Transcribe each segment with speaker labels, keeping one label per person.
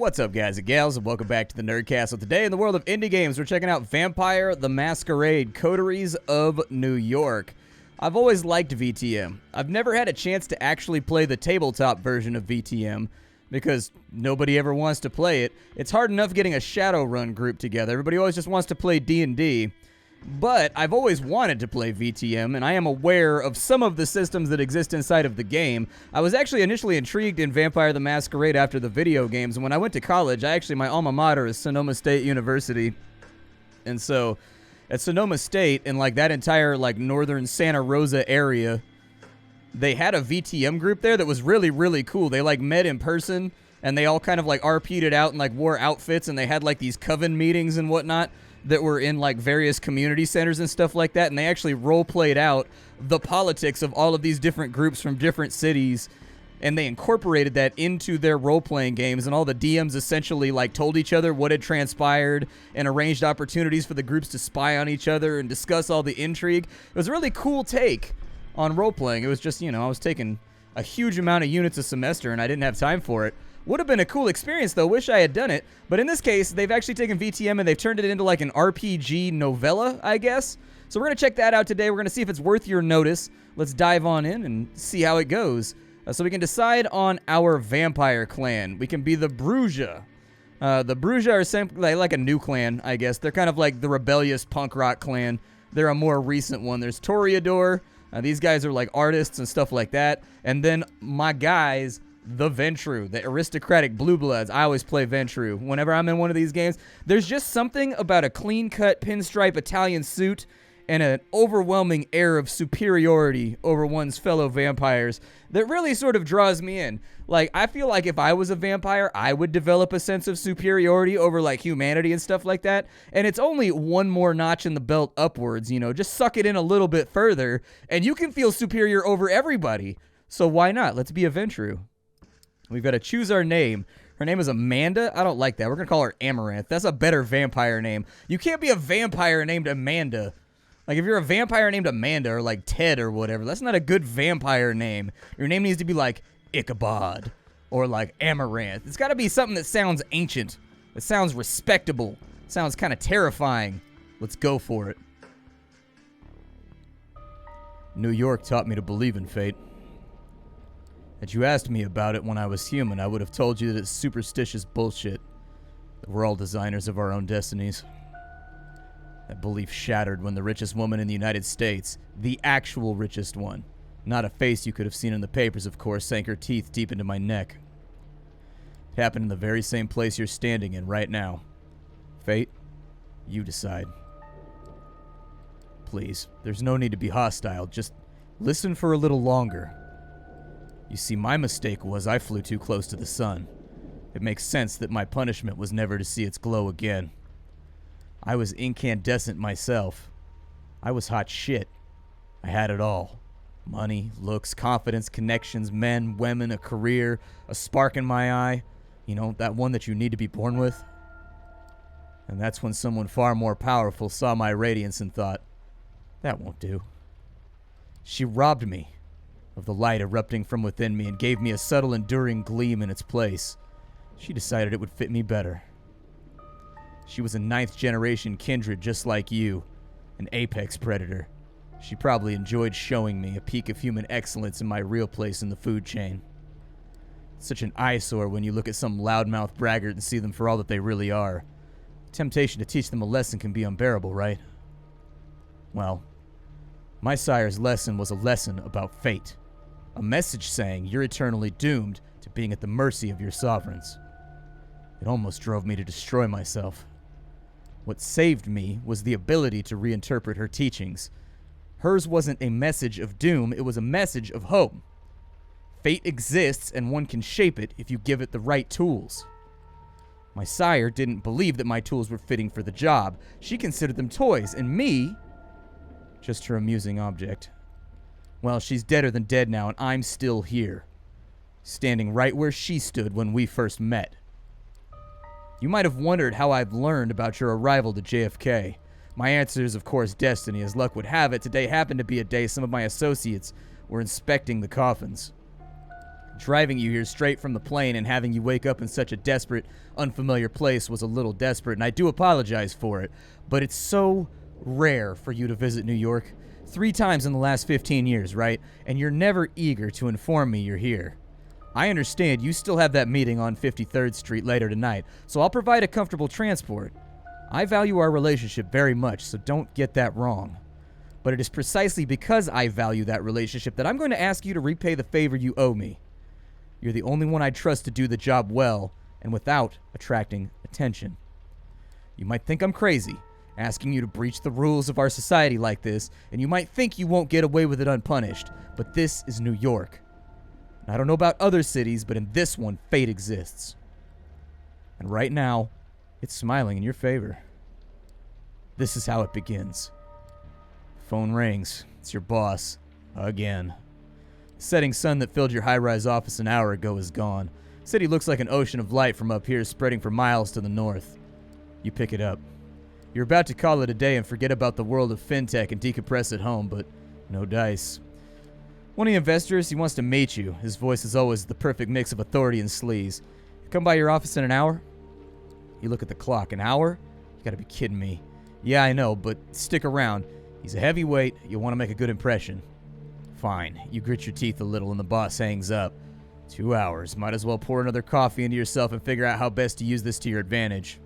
Speaker 1: What's up, guys and gals, and welcome back to the Nerd Castle. Today in the world of indie games, we're checking out Vampire the Masquerade Coteries of New York. I've always liked VTM. I've never had a chance to actually play the tabletop version of VTM because nobody ever wants to play it. It's hard enough getting a Shadowrun group together. Everybody always just wants to play D&D. But I've always wanted to play VTM, and I am aware of some of the systems that exist inside of the game. I was actually initially intrigued in Vampire the Masquerade after the video games, and when I went to college, my alma mater is Sonoma State University. And so, at Sonoma State, and like that entire like northern Santa Rosa area, they had a VTM group there that was really, really cool. They like met in person, and they all kind of like RP'd it out and like wore outfits, and they had like these coven meetings and whatnot that were in like various community centers and stuff like that, and they actually role-played out the politics of all of these different groups from different cities, and they incorporated that into their role-playing games, and all the DMs essentially like told each other what had transpired and arranged opportunities for the groups to spy on each other and discuss all the intrigue. It was a really cool take on role-playing. It was just, I was taking a huge amount of units a semester, and I didn't have time for it. Would have been a cool experience, though. Wish I had done it. But in this case, they've actually taken VTM and they've turned it into like an RPG novella, I guess. So we're going to check that out today. We're going to see if it's worth your notice. Let's dive on in and see how it goes. So we can decide on our vampire clan. We can be the Bruja. The Bruja are simply like a new clan, I guess. They're kind of like the rebellious punk rock clan. They're a more recent one. There's Toreador. These guys are like artists and stuff like that. And then my guys, the Ventru, the aristocratic blue bloods. I always play Ventru whenever I'm in one of these games. There's just something about a clean-cut pinstripe Italian suit and an overwhelming air of superiority over one's fellow vampires that really sort of draws me in. Like, I feel like if I was a vampire, I would develop a sense of superiority over like humanity and stuff like that. And it's only one more notch in the belt upwards, just suck it in a little bit further and you can feel superior over everybody. So why not? Let's be a Ventru. We've got to choose our name. Her name is Amanda. I don't like that. We're going to call her Amaranth. That's a better vampire name. You can't be a vampire named Amanda. Like, if you're a vampire named Amanda or, like, Ted or whatever, that's not a good vampire name. Your name needs to be, like, Ichabod or, like, Amaranth. It's got to be something that sounds ancient. It sounds respectable. It sounds kind of terrifying. Let's go for it. New York taught me to believe in fate. Had you asked me about it when I was human, I would have told you that it's superstitious bullshit, that we're all designers of our own destinies. That belief shattered when the richest woman in the United States, the actual richest one, not a face you could have seen in the papers, of course, sank her teeth deep into my neck. It happened in the very same place you're standing in right now. Fate, you decide. Please, there's no need to be hostile, just listen for a little longer. You see, my mistake was I flew too close to the sun. It makes sense that my punishment was never to see its glow again. I was incandescent myself. I was hot shit. I had it all. Money, looks, confidence, connections, men, women, a career, a spark in my eye. That one that you need to be born with. And that's when someone far more powerful saw my radiance and thought, that won't do. She robbed me of the light erupting from within me and gave me a subtle, enduring gleam in its place. She decided it would fit me better. She was a 9th generation kindred just like you, an apex predator. She probably enjoyed showing me a peek of human excellence in my real place in the food chain. It's such an eyesore when you look at some loudmouth braggart and see them for all that they really are. The temptation to teach them a lesson can be unbearable, right? Well, my sire's lesson was a lesson about fate. A message saying you're eternally doomed to being at the mercy of your sovereigns. It almost drove me to destroy myself. What saved me was the ability to reinterpret her teachings. Hers wasn't a message of doom, it was a message of hope. Fate exists and one can shape it if you give it the right tools. My sire didn't believe that my tools were fitting for the job. She considered them toys, and me, just her amusing object. Well, she's deader than dead now, and I'm still here, standing right where she stood when we first met. You might have wondered how I've learned about your arrival to JFK. My answer is, of course, destiny. As luck would have it, today happened to be a day some of my associates were inspecting the coffins. Driving you here straight from the plane and having you wake up in such a desperate, unfamiliar place was a little desperate, and I do apologize for it, but it's so rare for you to visit New York. 3 times in the last 15 years, right? And you're never eager to inform me you're here. I understand you still have that meeting on 53rd Street later tonight, so I'll provide a comfortable transport. I value our relationship very much, so don't get that wrong. But it is precisely because I value that relationship that I'm going to ask you to repay the favor you owe me. You're the only one I trust to do the job well and without attracting attention. You might think I'm crazy, asking you to breach the rules of our society like this, and you might think you won't get away with it unpunished, but this is New York. And I don't know about other cities, but in this one, fate exists. And right now, it's smiling in your favor. This is how it begins. Phone rings. It's your boss. Again. The setting sun that filled your high-rise office an hour ago is gone. City looks like an ocean of light from up here spreading for miles to the north. You pick it up. You're about to call it a day and forget about the world of fintech and decompress at home, but no dice. One of the investors, he wants to meet you. His voice is always the perfect mix of authority and sleaze. Come by your office in an hour? You look at the clock. An hour? You gotta be kidding me. Yeah, I know, but stick around. He's a heavyweight. You'll want to make a good impression. Fine. You grit your teeth a little and the boss hangs up. 2 hours. Might as well pour another coffee into yourself and figure out how best to use this to your advantage.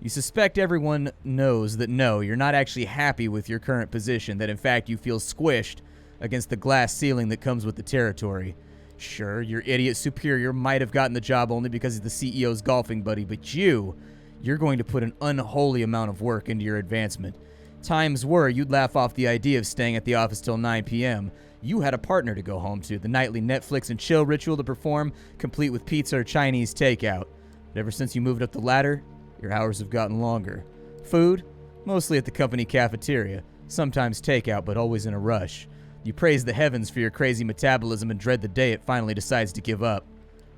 Speaker 1: You suspect everyone knows that no, you're not actually happy with your current position, that in fact you feel squished against the glass ceiling that comes with the territory. Sure, your idiot superior might have gotten the job only because he's the CEO's golfing buddy, but you're going to put an unholy amount of work into your advancement. Times were you'd laugh off the idea of staying at the office till 9 p.m. You had a partner to go home to, the nightly Netflix and chill ritual to perform, complete with pizza or Chinese takeout. But ever since you moved up the ladder, your hours have gotten longer. Food? Mostly at the company cafeteria. Sometimes takeout, but always in a rush. You praise the heavens for your crazy metabolism and dread the day it finally decides to give up.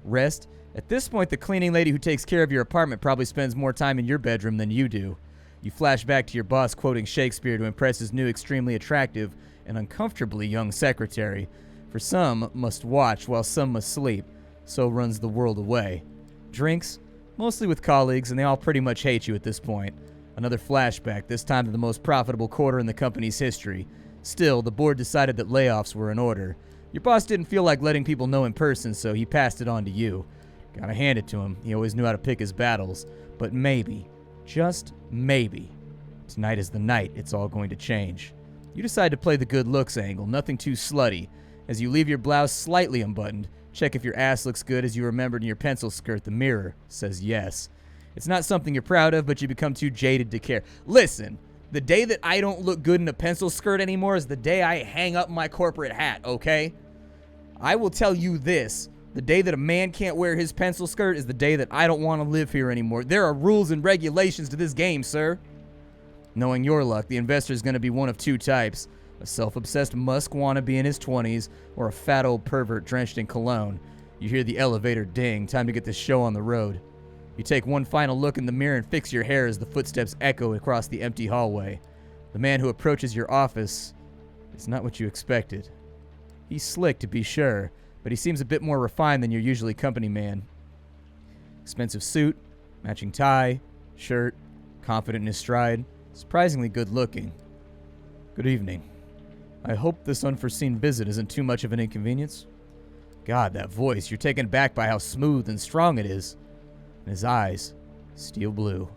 Speaker 1: Rest? At this point, the cleaning lady who takes care of your apartment probably spends more time in your bedroom than you do. You flash back to your boss quoting Shakespeare to impress his new extremely attractive and uncomfortably young secretary. For some must watch while some must sleep. So runs the world away. Drinks? Mostly with colleagues, and they all pretty much hate you at this point. Another flashback, this time to the most profitable quarter in the company's history. Still, the board decided that layoffs were in order. Your boss didn't feel like letting people know in person, so he passed it on to you. Gotta hand it to him. He always knew how to pick his battles. But maybe, just maybe, tonight is the night it's all going to change. You decide to play the good looks angle, nothing too slutty. As you leave your blouse slightly unbuttoned, check if your ass looks good as you remembered in your pencil skirt. The mirror says yes. It's not something you're proud of, but you become too jaded to care. Listen, the day that I don't look good in a pencil skirt anymore is the day I hang up my corporate hat, okay? I will tell you this. The day that a man can't wear his pencil skirt is the day that I don't want to live here anymore. There are rules and regulations to this game, sir. Knowing your luck, the investor is going to be one of 2 types. A self-obsessed musk wannabe in his 20s, or a fat old pervert drenched in cologne. You hear the elevator ding. Time to get this show on the road. You take one final look in the mirror and fix your hair as the footsteps echo across the empty hallway. The man who approaches your office is not what you expected. He's slick, to be sure, but he seems a bit more refined than your usually company man. Expensive suit, matching tie, shirt, confident in his stride, surprisingly good looking. Good evening. I hope this unforeseen visit isn't too much of an inconvenience. God, that voice, you're taken aback by how smooth and strong it is. And his eyes, steel blue,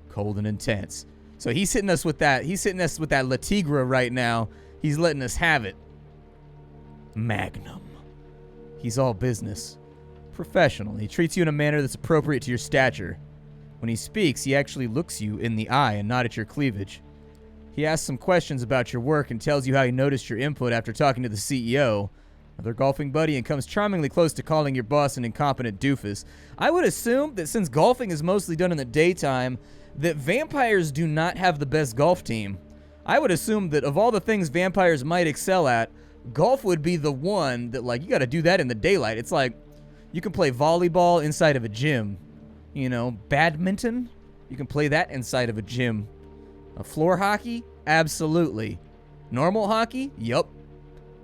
Speaker 1: cold and intense. So he's hitting us with that La Tigra right now. He's letting us have it. Magnum. He's all business. Professional. He treats you in a manner that's appropriate to your stature. When he speaks, he actually looks you in the eye and not at your cleavage. He asks some questions about your work and tells you how he noticed your input after talking to the CEO, another golfing buddy, and comes charmingly close to calling your boss an incompetent doofus. I would assume that since golfing is mostly done in the daytime, that vampires do not have the best golf team. I would assume that of all the things vampires might excel at, golf would be the one that, like, you got to do that in the daylight. It's like you can play volleyball inside of a gym. You know, badminton, you can play that inside of a gym. A floor hockey? Absolutely. Normal hockey? Yup.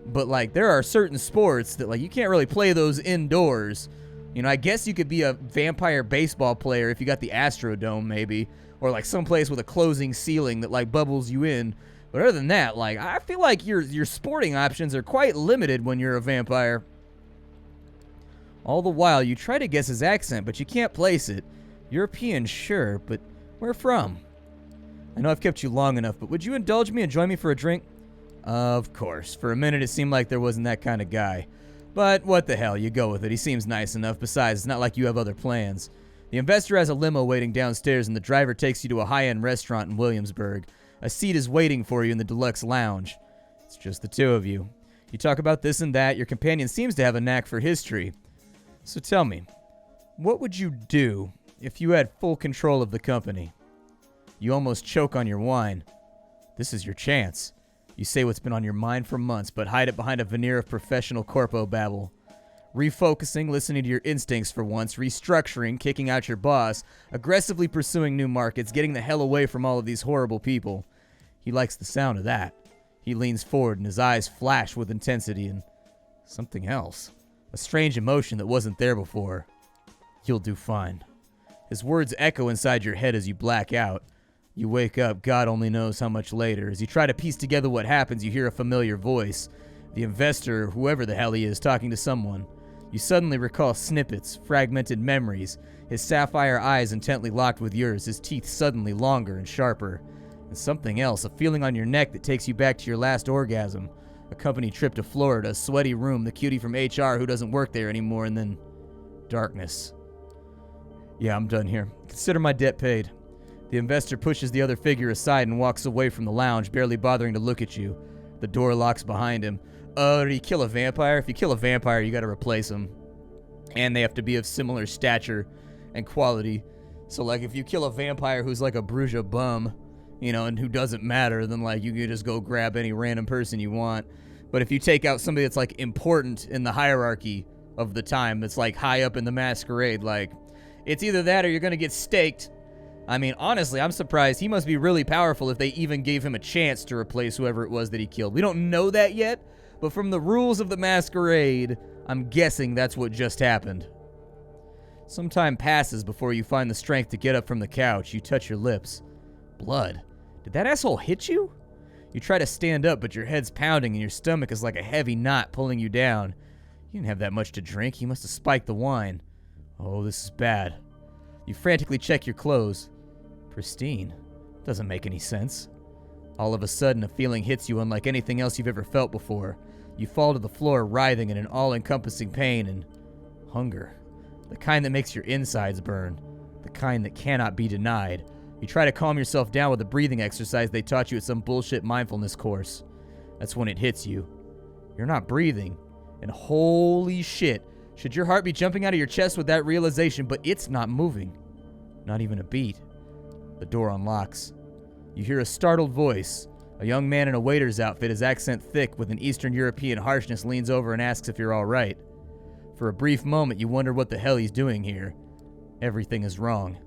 Speaker 1: But, like, there are certain sports that, like, you can't really play those indoors. You know, I guess you could be a vampire baseball player if you got the Astrodome, maybe. Or, like, someplace with a closing ceiling that, like, bubbles you in. But other than that, like, I feel like your sporting options are quite limited when you're a vampire. All the while, you try to guess his accent, but you can't place it. European, sure, but where from? I know I've kept you long enough, but would you indulge me and join me for a drink? Of course. For a minute, it seemed like there wasn't that kind of guy. But what the hell, you go with it. He seems nice enough. Besides, it's not like you have other plans. The investor has a limo waiting downstairs, and the driver takes you to a high-end restaurant in Williamsburg. A seat is waiting for you in the deluxe lounge. It's just the two of you. You talk about this and that. Your companion seems to have a knack for history. So tell me, what would you do if you had full control of the company? You almost choke on your wine. This is your chance. You say what's been on your mind for months, but hide it behind a veneer of professional corpo babble. Refocusing, listening to your instincts for once, restructuring, kicking out your boss, aggressively pursuing new markets, getting the hell away from all of these horrible people. He likes the sound of that. He leans forward and his eyes flash with intensity and something else. A strange emotion that wasn't there before. You'll do fine. His words echo inside your head as you black out. You wake up, God only knows how much later. As you try to piece together what happens, you hear a familiar voice. The investor, whoever the hell he is, talking to someone. You suddenly recall snippets, fragmented memories, his sapphire eyes intently locked with yours, his teeth suddenly longer and sharper. And something else, a feeling on your neck that takes you back to your last orgasm. A company trip to Florida, a sweaty room, the cutie from HR who doesn't work there anymore, and then darkness. Yeah, I'm done here. Consider my debt paid. The investor pushes the other figure aside and walks away from the lounge, barely bothering to look at you. The door locks behind him. Did he kill a vampire? If you kill a vampire, you gotta replace him. And they have to be of similar stature and quality. So, like, if you kill a vampire who's like a Bruges bum, you know, and who doesn't matter, then, like, you can just go grab any random person you want. But if you take out somebody that's, like, important in the hierarchy of the time, that's, like, high up in the masquerade, like, it's either that or you're gonna get staked. I mean, honestly, I'm surprised. He must be really powerful if they even gave him a chance to replace whoever it was that he killed. We don't know that yet, but from the rules of the masquerade, I'm guessing that's what just happened. Some time passes before you find the strength to get up from the couch. You touch your lips. Blood. Did that asshole hit you? You try to stand up, but your head's pounding and your stomach is like a heavy knot pulling you down. You didn't have that much to drink. He must have spiked the wine. Oh, this is bad. You frantically check your clothes. Pristine. Doesn't make any sense. All of a sudden, a feeling hits you unlike anything else you've ever felt before. You fall to the floor, writhing in an all-encompassing pain and hunger. The kind that makes your insides burn. The kind that cannot be denied. You try to calm yourself down with a breathing exercise they taught you at some bullshit mindfulness course. That's when it hits you. You're not breathing. And holy shit, should your heart be jumping out of your chest with that realization, but it's not moving. Not even a beat. The door unlocks. You hear a startled voice. A young man in a waiter's outfit, his accent thick with an Eastern European harshness, leans over and asks if you're all right. For a brief moment, you wonder what the hell he's doing here. Everything is wrong.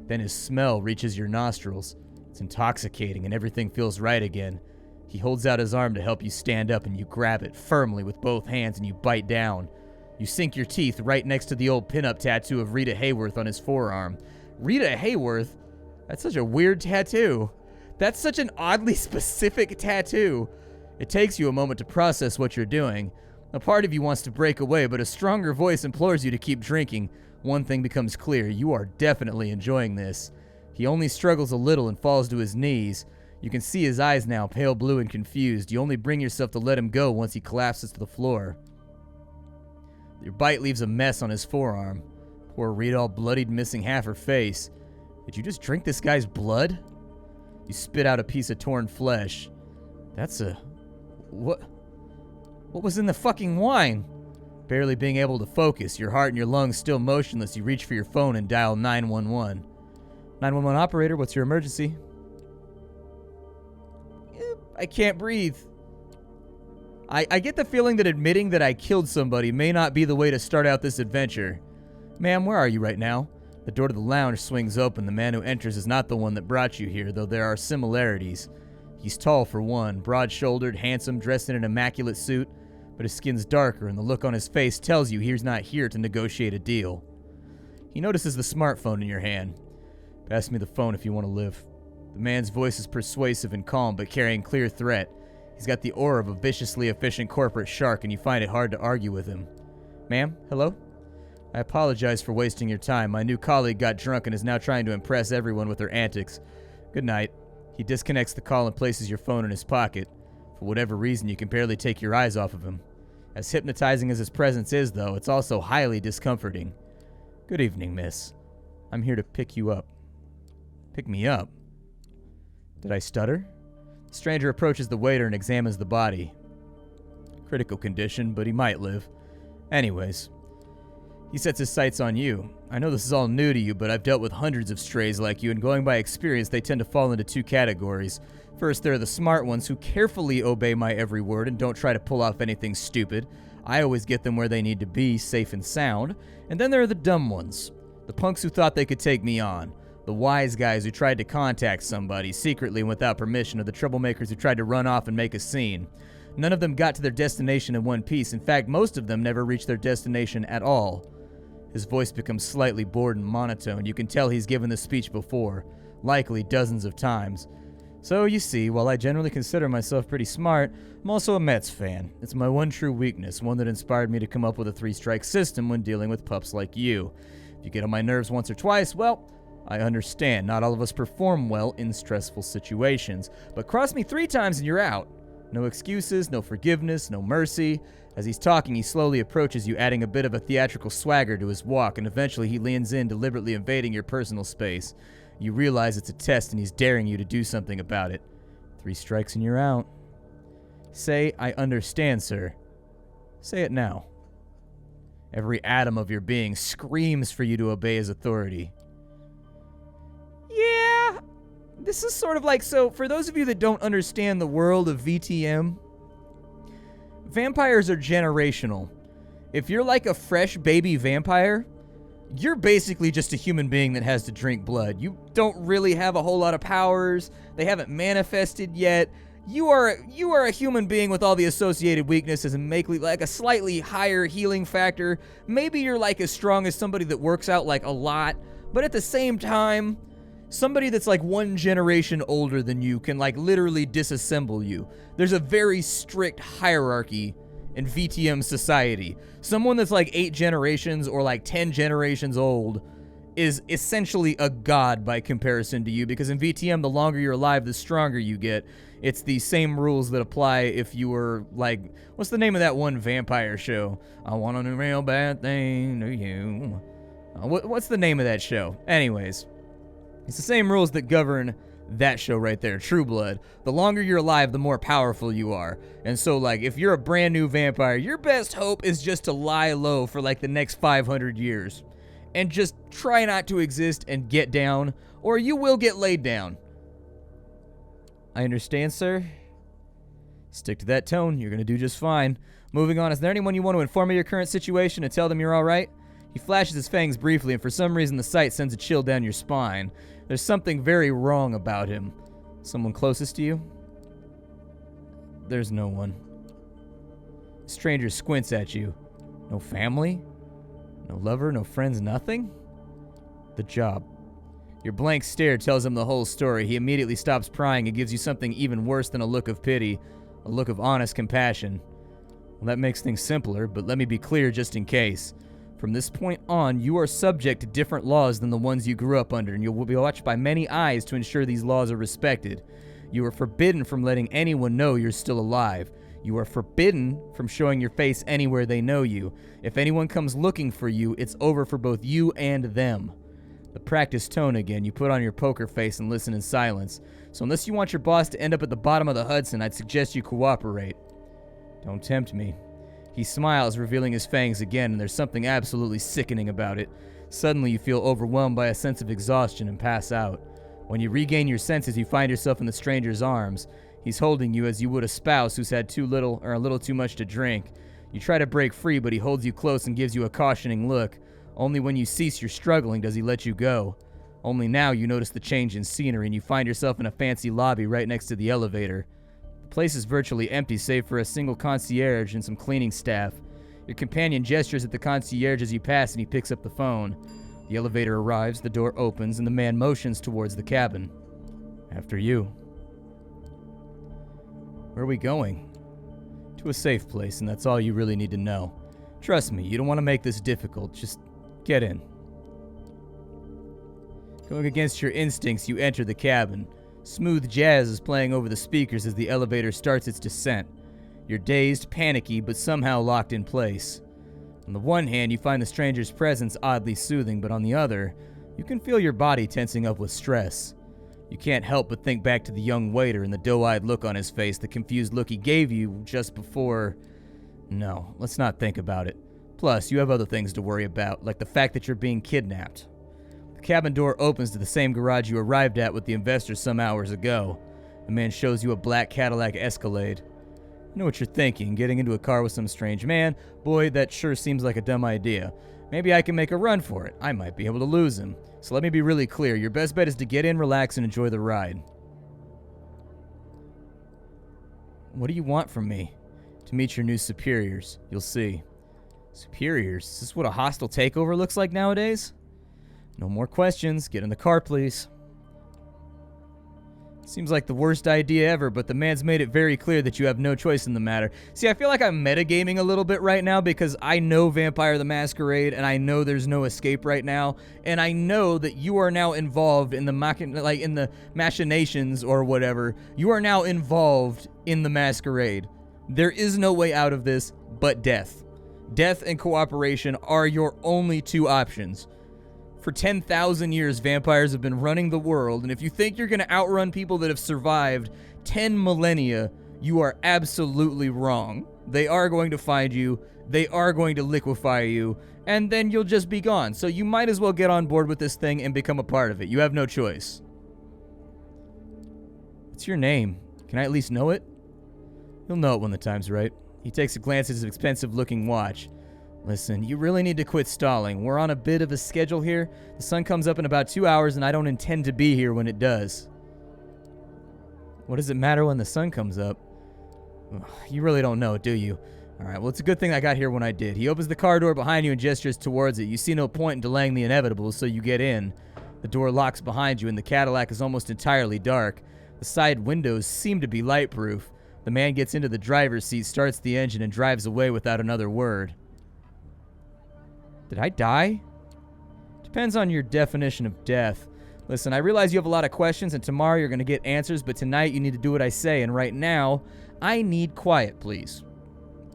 Speaker 1: Then his smell reaches your nostrils. It's intoxicating and everything feels right again. He holds out his arm to help you stand up and you grab it firmly with both hands and you bite down. You sink your teeth right next to the old pinup tattoo of Rita Hayworth on his forearm. Rita Hayworth? That's such a weird tattoo. That's such an oddly specific tattoo. It takes you a moment to process what you're doing. A part of you wants to break away, but a stronger voice implores you to keep drinking. One thing becomes clear. You are definitely enjoying this. He only struggles a little and falls to his knees. You can see his eyes now, pale blue and confused. You only bring yourself to let him go once he collapses to the floor. Your bite leaves a mess on his forearm. Poor Rita, all bloodied, missing half her face. Did you just drink this guy's blood? You spit out a piece of torn flesh. That's a... What was in the fucking wine? Barely being able to focus, your heart and your lungs still motionless, you reach for your phone and dial 911. 911 operator, what's your emergency? I can't breathe. I get the feeling that admitting that I killed somebody may not be the way to start out this adventure. Ma'am, where are you right now? The door to the lounge swings open. The man who enters is not the one that brought you here, though there are similarities. He's tall for one, broad-shouldered, handsome, dressed in an immaculate suit, but his skin's darker and the look on his face tells you he's not here to negotiate a deal. He notices the smartphone in your hand. Pass me the phone if you want to live. The man's voice is persuasive and calm, but carrying clear threat. He's got the aura of a viciously efficient corporate shark, and you find it hard to argue with him. Ma'am, hello? I apologize for wasting your time. My new colleague got drunk and is now trying to impress everyone with her antics. Good night. He disconnects the call and places your phone in his pocket. For whatever reason, you can barely take your eyes off of him. As hypnotizing as his presence is, though, it's also highly discomforting. Good evening, miss. I'm here to pick you up. Pick me up? Did I stutter? The stranger approaches the waiter and examines the body. Critical condition, but he might live. Anyways, he sets his sights on you. I know this is all new to you, but I've dealt with hundreds of strays like you, and going by experience, they tend to fall into two categories. First, there are the smart ones who carefully obey my every word and don't try to pull off anything stupid. I always get them where they need to be, safe and sound. And then there are the dumb ones. The punks who thought they could take me on. The wise guys who tried to contact somebody secretly and without permission, or the troublemakers who tried to run off and make a scene. None of them got to their destination in one piece. In fact, most of them never reached their destination at all. His voice becomes slightly bored and monotone. You can tell he's given this speech before, likely dozens of times. So, you see, while I generally consider myself pretty smart, I'm also a Mets fan. It's my one true weakness, one that inspired me to come up with a three-strike system when dealing with pups like you. If you get on my nerves once or twice, well, I understand. Not all of us perform well in stressful situations. But cross me 3 times and you're out. No excuses, no forgiveness, no mercy. As he's talking, he slowly approaches you, adding a bit of a theatrical swagger to his walk, and eventually he leans in, deliberately invading your personal space. You realize it's a test and he's daring you to do something about it. 3 strikes and you're out. Say, I understand, sir. Say it now. Every atom of your being screams for you to obey his authority. Yeah, this is sort of like, so for those of you that don't understand the world of VTM, vampires are generational. If you're like a fresh baby vampire, you're basically just a human being that has to drink blood. You don't really have a whole lot of powers. They haven't manifested yet. You are a human being with all the associated weaknesses and make like a slightly higher healing factor. Maybe you're like as strong as somebody that works out like a lot, but at the same time, somebody that's like 1 generation older than you can like literally disassemble you. There's a very strict hierarchy in VTM society. Someone that's like 8 generations or like 10 generations old is essentially a god by comparison to you, because in VTM, the longer you're alive, the stronger you get. It's the same rules that apply if you were like, what's the name of that one vampire show? I want a real bad thing to you. What's the name of that show? Anyways, it's the same rules that govern that show right there, True Blood. The longer you're alive, the more powerful you are. And so, like, if you're a brand new vampire, your best hope is just to lie low for, like, the next 500 years. And just try not to exist and get down, or you will get laid down. I understand, sir. Stick to that tone. You're going to do just fine. Moving on, is there anyone you want to inform of your current situation and tell them you're all right? He flashes his fangs briefly, and for some reason the sight sends a chill down your spine. There's something very wrong about him. Someone closest to you? There's no one. Stranger squints at you. No family? No lover? No friends? Nothing? The job. Your blank stare tells him the whole story. He immediately stops prying and gives you something even worse than a look of pity, a look of honest compassion. Well, that makes things simpler, but let me be clear just in case. From this point on, you are subject to different laws than the ones you grew up under, and you will be watched by many eyes to ensure these laws are respected. You are forbidden from letting anyone know you're still alive. You are forbidden from showing your face anywhere they know you. If anyone comes looking for you, it's over for both you and them. The practice tone again. You put on your poker face and listen in silence. So unless you want your boss to end up at the bottom of the Hudson, I'd suggest you cooperate. Don't tempt me. He smiles, revealing his fangs again, and there's something absolutely sickening about it. Suddenly, you feel overwhelmed by a sense of exhaustion and pass out. When you regain your senses, you find yourself in the stranger's arms. He's holding you as you would a spouse who's had too little or a little too much to drink. You try to break free, but he holds you close and gives you a cautioning look. Only when you cease your struggling does he let you go. Only now you notice the change in scenery and you find yourself in a fancy lobby right next to the elevator. The place is virtually empty save for a single concierge and some cleaning staff. Your companion gestures at the concierge as you pass and he picks up the phone. The elevator arrives, the door opens, and the man motions towards the cabin. After you. Where are we going? To a safe place, and that's all you really need to know. Trust me, you don't want to make this difficult. Just get in. Going against your instincts, you enter the cabin. Smooth jazz is playing over the speakers as the elevator starts its descent. You're dazed, panicky, but somehow locked in place. On the one hand, you find the stranger's presence oddly soothing, but on the other, you can feel your body tensing up with stress. You can't help but think back to the young waiter and the doe-eyed look on his face, the confused look he gave you just before... No, let's not think about it. Plus, you have other things to worry about, like the fact that you're being kidnapped. The cabin door opens to the same garage you arrived at with the investors some hours ago. The man shows you a black Cadillac Escalade. I know what you're thinking, getting into a car with some strange man. Boy, that sure seems like a dumb idea. Maybe I can make a run for it. I might be able to lose him. So let me be really clear. Your best bet is to get in, relax, and enjoy the ride. What do you want from me? To meet your new superiors. You'll see. Superiors? Is this what a hostile takeover looks like nowadays? No more questions. Get in the car, please. Seems like the worst idea ever, but the man's made it very clear that you have no choice in the matter. See, I feel like I'm metagaming a little bit right now because I know Vampire the Masquerade, and I know there's no escape right now, and I know that you are now involved in the machinations or whatever. You are now involved in the Masquerade. There is no way out of this but death. Death and cooperation are your only two options. For 10,000 years, vampires have been running the world, and if you think you're going to outrun people that have survived 10 millennia, you are absolutely wrong. They are going to find you, they are going to liquefy you, and then you'll just be gone. So you might as well get on board with this thing and become a part of it. You have no choice. What's your name? Can I at least know it? You'll know it when the time's right. He takes a glance at his expensive-looking watch. Listen, you really need to quit stalling. We're on a bit of a schedule here. The sun comes up in about 2 hours, and I don't intend to be here when it does. What does it matter when the sun comes up? Ugh, you really don't know, do you? Alright, well, it's a good thing I got here when I did. He opens the car door behind you and gestures towards it. You see no point in delaying the inevitable, so you get in. The door locks behind you, and the Cadillac is almost entirely dark. The side windows seem to be light-proof. The man gets into the driver's seat, starts the engine, and drives away without another word. Did I die? Depends on your definition of death. Listen, I realize you have a lot of questions, and tomorrow you're going to get answers, but tonight you need to do what I say, and right now, I need quiet, please.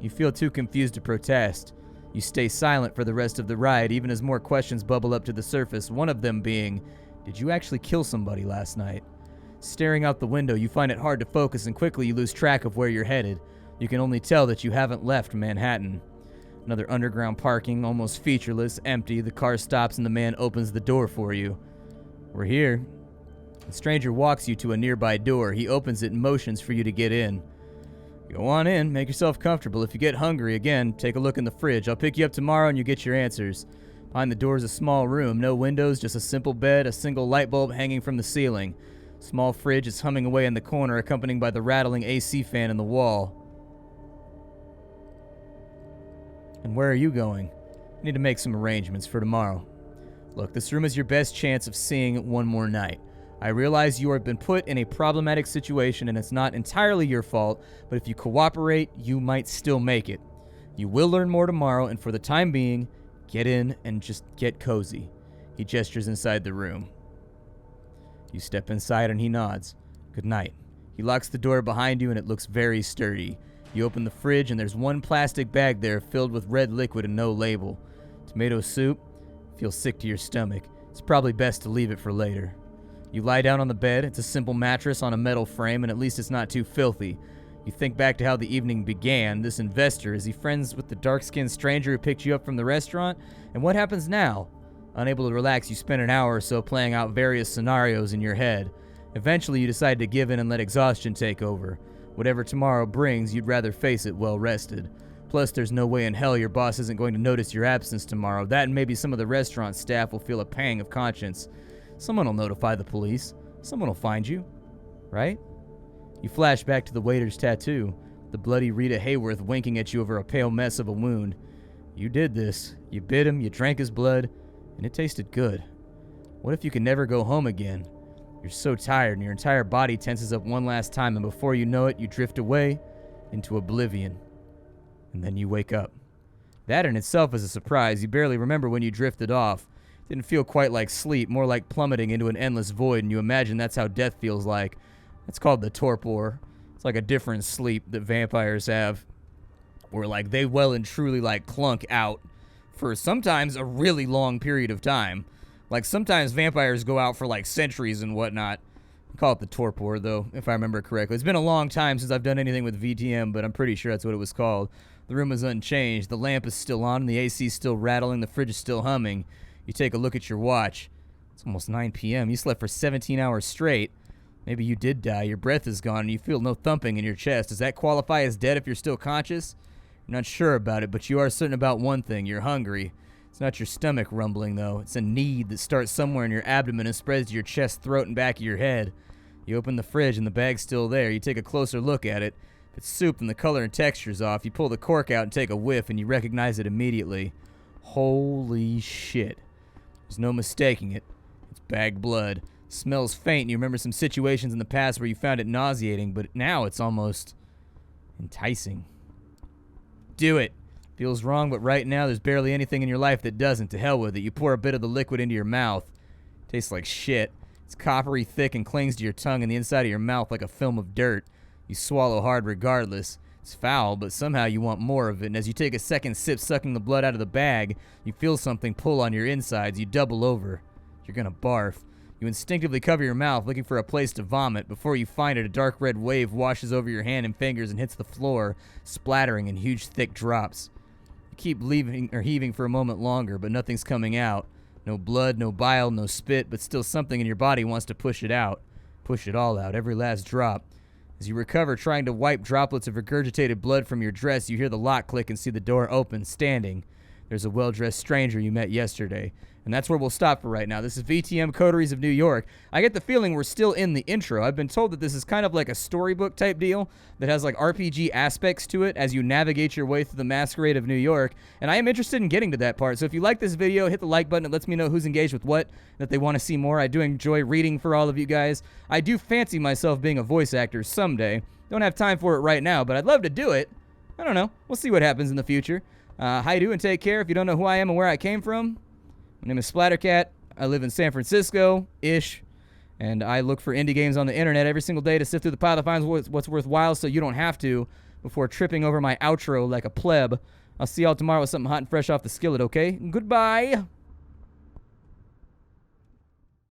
Speaker 1: You feel too confused to protest. You stay silent for the rest of the ride, even as more questions bubble up to the surface, one of them being, did you actually kill somebody last night? Staring out the window, you find it hard to focus, and quickly you lose track of where you're headed. You can only tell that you haven't left Manhattan. Another underground parking, almost featureless, empty. The car stops and the man opens the door for you. We're here. The stranger walks you to a nearby door. He opens it and motions for you to get in. Go on in, make yourself comfortable. If you get hungry, again, take a look in the fridge. I'll pick you up tomorrow and you get your answers. Behind the door is a small room, no windows, just a simple bed, a single light bulb hanging from the ceiling. Small fridge is humming away in the corner, accompanied by the rattling AC fan in the wall. And where are you going? I need to make some arrangements for tomorrow. Look, this room is your best chance of seeing one more night. I realize you have been put in a problematic situation and it's not entirely your fault, but if you cooperate, you might still make it. You will learn more tomorrow, and for the time being, get in and just get cozy. He gestures inside the room. You step inside and he nods. Good night. He locks the door behind you and it looks very sturdy. You open the fridge and there's one plastic bag there filled with red liquid and no label. Tomato soup? Feels sick to your stomach. It's probably best to leave it for later. You lie down on the bed. It's a simple mattress on a metal frame, and at least it's not too filthy. You think back to how the evening began. This investor, is he friends with the dark-skinned stranger who picked you up from the restaurant? And what happens now? Unable to relax, you spend an hour or so playing out various scenarios in your head. Eventually, you decide to give in and let exhaustion take over. Whatever tomorrow brings, you'd rather face it well rested. Plus, there's no way in hell your boss isn't going to notice your absence tomorrow. That and maybe some of the restaurant staff will feel a pang of conscience. Someone will notify the police. Someone will find you, right? You flash back to the waiter's tattoo, the bloody Rita Hayworth winking at you over a pale mess of a wound. You did this. You bit him, you drank his blood, and it tasted good. What if you can never go home again? You're so tired and your entire body tenses up one last time, and before you know it, you drift away into oblivion. And then you wake up. That in itself is a surprise. You barely remember when you drifted off. It didn't feel quite like sleep, more like plummeting into an endless void, and you imagine that's how death feels like. That's called the torpor. It's like a different sleep that vampires have, where like they well and truly like clunk out for sometimes a really long period of time. Like sometimes vampires go out for like centuries and whatnot. I call it the torpor though, if I remember correctly. It's been a long time since I've done anything with VTM, but I'm pretty sure that's what it was called. The room is unchanged. The lamp is still on, and the AC is still rattling. The fridge is still humming. You take a look at your watch. It's almost 9 p.m. You slept for 17 hours straight. Maybe you did die. Your breath is gone, and you feel no thumping in your chest. Does that qualify as dead if you're still conscious? You're not sure about it, but you are certain about one thing. You're hungry. It's not your stomach rumbling, though. It's a need that starts somewhere in your abdomen and spreads to your chest, throat, and back of your head. You open the fridge, and the bag's still there. You take a closer look at it. If it's soup and the color and texture's off, you pull the cork out and take a whiff, and you recognize it immediately. Holy shit. There's no mistaking it. It's bag blood. Smells faint, and you remember some situations in the past where you found it nauseating, but now it's almost enticing. Do it. Feels wrong, but right now there's barely anything in your life that doesn't. To hell with it. You pour a bit of the liquid into your mouth. Tastes like shit. It's coppery thick and clings to your tongue and the inside of your mouth like a film of dirt. You swallow hard regardless. It's foul, but somehow you want more of it, and as you take a second sip sucking the blood out of the bag, you feel something pull on your insides. You double over. You're gonna barf. You instinctively cover your mouth, looking for a place to vomit. Before you find it, a dark red wave washes over your hand and fingers and hits the floor, splattering in huge, thick drops. You keep leaving or heaving for a moment longer, but nothing's coming out. No blood, no bile, no spit, but still something in your body wants to push it out. Push it all out, every last drop. As you recover, trying to wipe droplets of regurgitated blood from your dress, you hear the lock click and see the door open, standing. There's a well-dressed stranger you met yesterday. And that's where we'll stop for right now. This is VTM Coteries of New York. I get the feeling we're still in the intro. I've been told that this is kind of like a storybook type deal that has like RPG aspects to it as you navigate your way through the Masquerade of New York. And I am interested in getting to that part. So if you like this video, hit the like button. It lets me know who's engaged with what, that they want to see more. I do enjoy reading for all of you guys. I do fancy myself being a voice actor someday. Don't have time for it right now, but I'd love to do it. I don't know. We'll see what happens in the future. Hi, do, and take care. If you don't know who I am and where I came from, my name is Splattercat. I live in San Francisco-ish, and I look for indie games on the internet every single day to sift through the pile to find what's worthwhile so you don't have to before tripping over my outro like a pleb. I'll see y'all tomorrow with something hot and fresh off the skillet, okay? Goodbye!